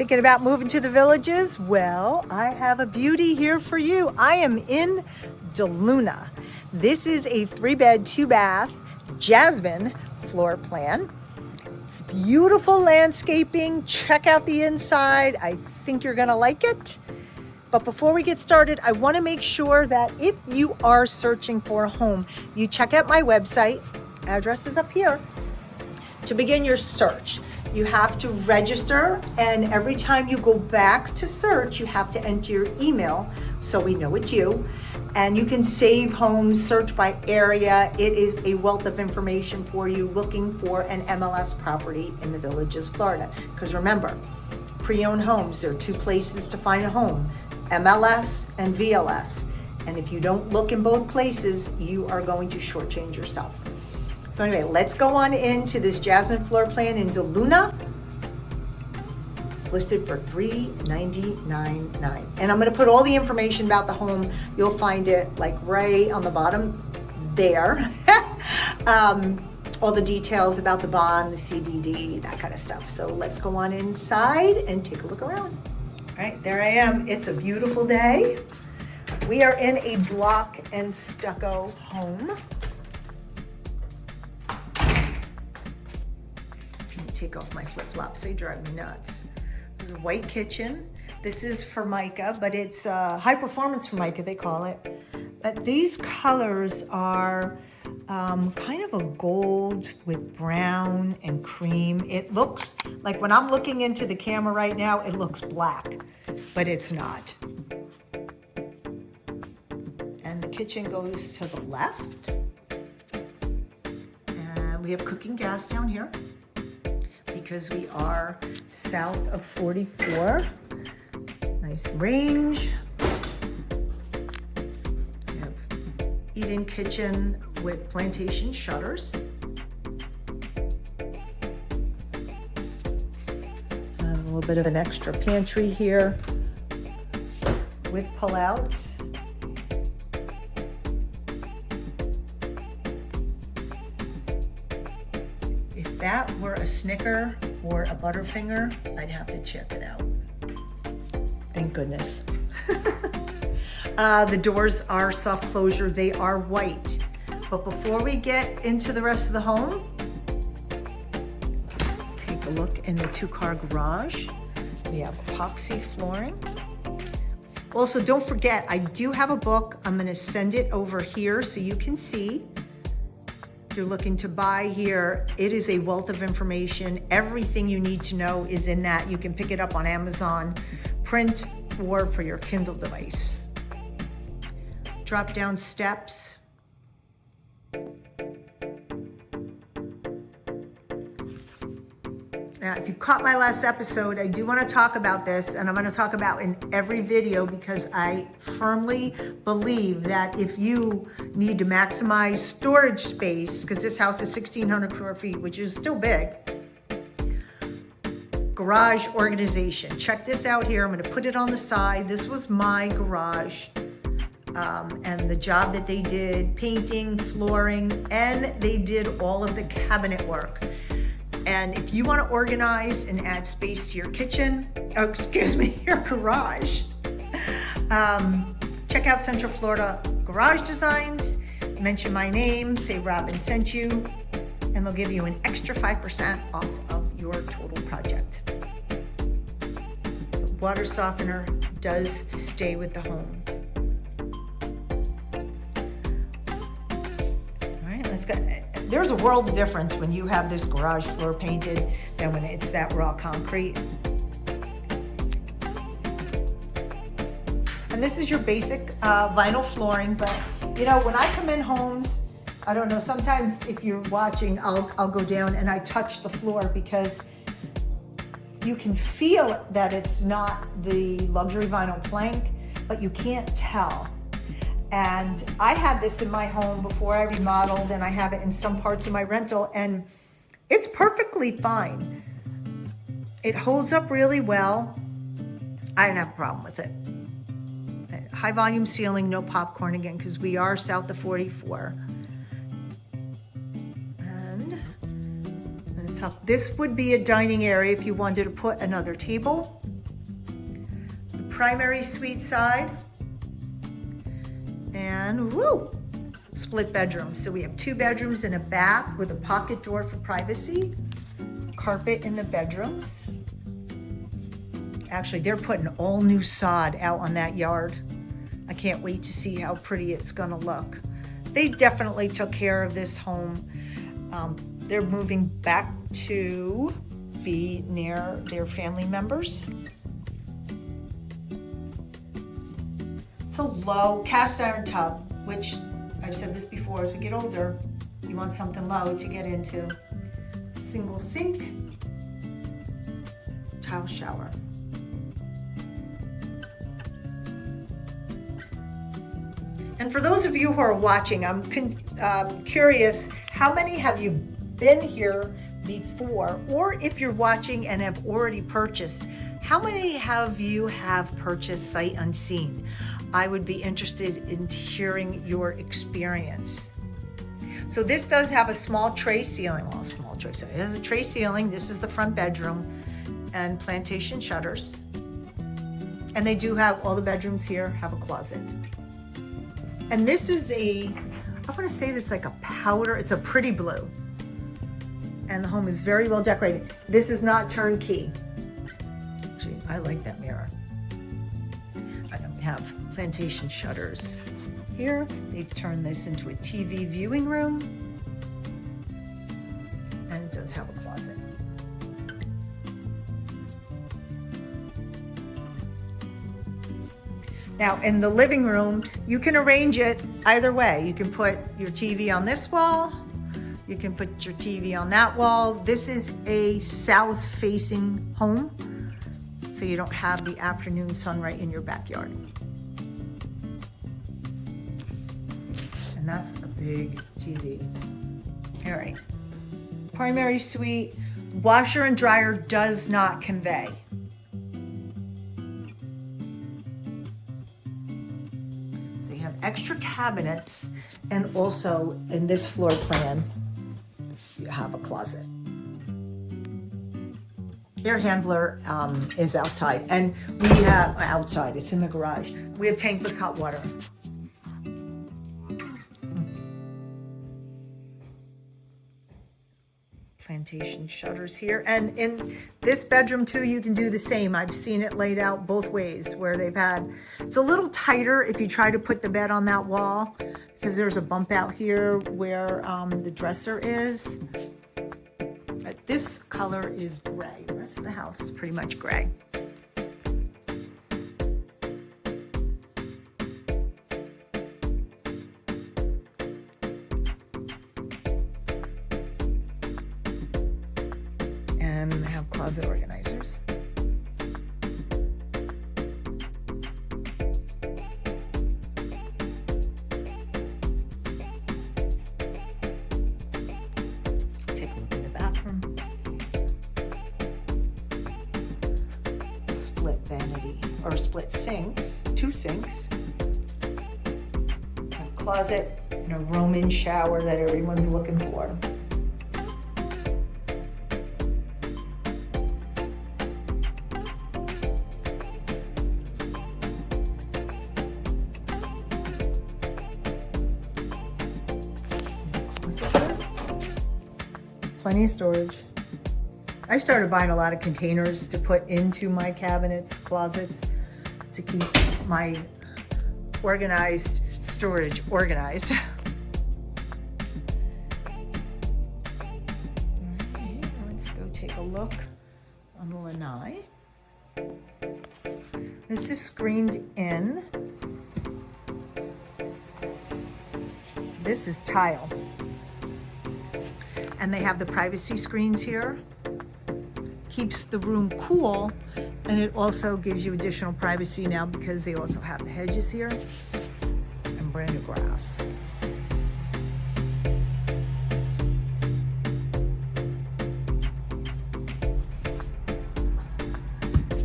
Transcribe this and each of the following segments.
Thinking about moving to the Villages? Well, I have a beauty here for you. I am in DeLuna. This is a 3-bed, 2-bath Jasmine floor plan. Beautiful landscaping. Check out the inside. I think you're gonna like it. But before we get started, I want to make sure that if you are searching for a home, you check out my website. Address is up here. To begin your search, you have to register, and every time you go back to search, you have to enter your email so we know it's you. And you can save homes, search by area. It is a wealth of information for you looking for an MLS property in the Villages, Florida. Because remember, pre-owned homes, there are 2 places to find a home, MLS and VLS. And if you don't look in both places, you are going to shortchange yourself. So anyway, let's go on into this Jasmine floor plan in DeLuna. It's listed for $399.9. And I'm gonna put all the information about the home. You'll find it like right on the bottom there. All the details about the bond, the CDD, that kind of stuff. So let's go on inside and take a look around. All right, there I am. It's a beautiful day. We are in a block and stucco home. Take off my flip-flops, they drive me nuts. There's a white kitchen. This is Formica, but it's high performance Formica, they call it. But these colors are kind of a gold with brown and cream. It looks like, when I'm looking into the camera right now, it looks black, but it's not. And the kitchen goes to the left. And we have cooking gas down here, because we are south of 44. Nice range. We have eat-in kitchen with plantation shutters. A little bit of an extra pantry here with pull-outs. If that were a Snicker or a Butterfinger, I'd have to check it out. Thank goodness. The doors are soft closure. They are white. But before we get into the rest of the home, take a look in the 2-car garage. We have epoxy flooring. Also, don't forget, I do have a book. I'm gonna send it over here so you can see. If you're looking to buy here, it is a wealth of information. Everything you need to know is in that. You can pick it up on Amazon, print, or for your Kindle device. Drop down steps. Now, if you caught my last episode, I do want to talk about this, and I'm going to talk about in every video, because I firmly believe that if you need to maximize storage space, because this house is 1,600 square feet, which is still big, garage organization. Check this out here. I'm going to put it on the side. This was my garage, and the job that they did, painting, flooring, and they did all of the cabinet work. And if you want to organize and add space to your kitchen, your garage, check out Central Florida Garage Designs, mention my name, say Robyn sent you, and they'll give you an extra 5% off of your total project. The water softener does stay with the home. All right, let's go. There's a world of difference when you have this garage floor painted than when it's that raw concrete. And this is your basic vinyl flooring, but you know, when I come in homes, I don't know, sometimes if you're watching, I'll go down and I touch the floor, because you can feel that it's not the luxury vinyl plank, but you can't tell. And I had this in my home before I remodeled, and I have it in some parts of my rental, and it's perfectly fine. It holds up really well. I didn't have a problem with it. High volume ceiling, no popcorn again, because we are south of 44. And this would be a dining area if you wanted to put another table. primary suite side. And woo, split bedrooms. So we have 2 bedrooms and a bath with a pocket door for privacy. Carpet in the bedrooms. Actually, they're putting all new sod out on that yard. I can't wait to see how pretty it's gonna look. They definitely took care of this home. They're moving back to be near their family members. It's a low cast iron tub, which I've said this before, as we get older, you want something low to get into. Single sink, tile shower. And for those of you who are watching, I'm curious, how many have you been here before? Or if you're watching and have already purchased, how many have you purchased sight unseen? I would be interested in hearing your experience. So this does have a small tray ceiling. Well, a small tray ceiling. It has a tray ceiling. This is the front bedroom and plantation shutters. And they do have, all the bedrooms here have a closet. And this is I want to say it's like a powder, it's a pretty blue. And the home is very well decorated. This is not turnkey. Actually, I like that mirror. We have plantation shutters here. They've turned this into a TV viewing room. And it does have a closet. Now, in the living room, you can arrange it either way. You can put your TV on this wall. You can put your TV on that wall. This is a south-facing home, so you don't have the afternoon sun right in your backyard. And that's a big TV. All right. Primary suite, washer and dryer does not convey. So you have extra cabinets, and also in this floor plan, you have a closet. Air handler is outside, and we have outside, it's in the garage. We have tankless hot water. Plantation shutters here, and in this bedroom too, you can do the same. I've seen it laid out both ways, where they've had, it's a little tighter if you try to put the bed on that wall, because there's a bump out here where the dresser is. This color is gray. The rest of the house is pretty much gray. And have closet organizers. Take a look in the bathroom. Split vanity, or split sinks, 2 sinks. A closet and a Roman shower that everyone's looking for. Plenty of storage. I started buying a lot of containers to put into my cabinets, closets, to keep my organized storage organized. All right, let's go take a look on the LANAI. This is screened in. This is tile. And they have the privacy screens here. Keeps the room cool, and it also gives you additional privacy now because they also have the hedges here and brand new grass.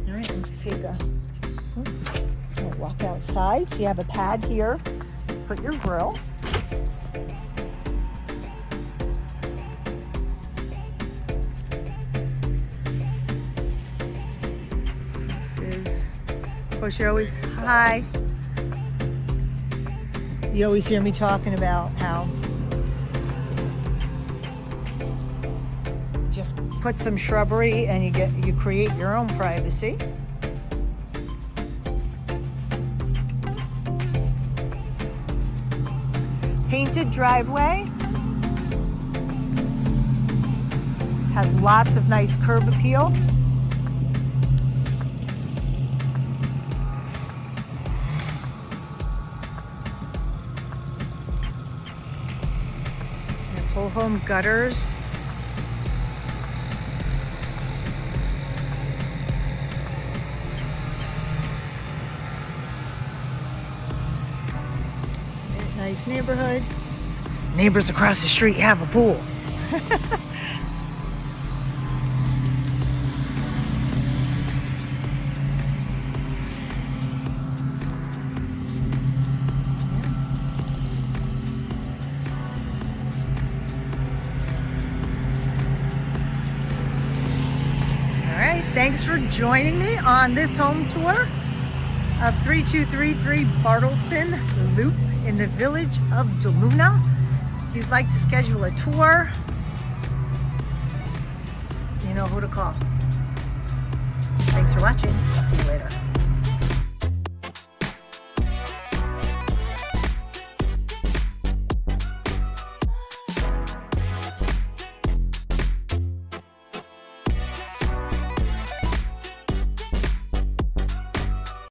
All right, let's take a walk outside. So you have a pad here, put your grill. Of course, you always, hi. You always hear me talking about how just put some shrubbery and you create your own privacy. Painted driveway. Has lots of nice curb appeal. And full home gutters. Nice neighborhood. Neighbors across the street have a pool. All right, thanks for joining me on this home tour of 3233 Bartleton Loop in the village of DeLuna. If you'd like to schedule a tour, you know who to call. Thanks for watching. See you later.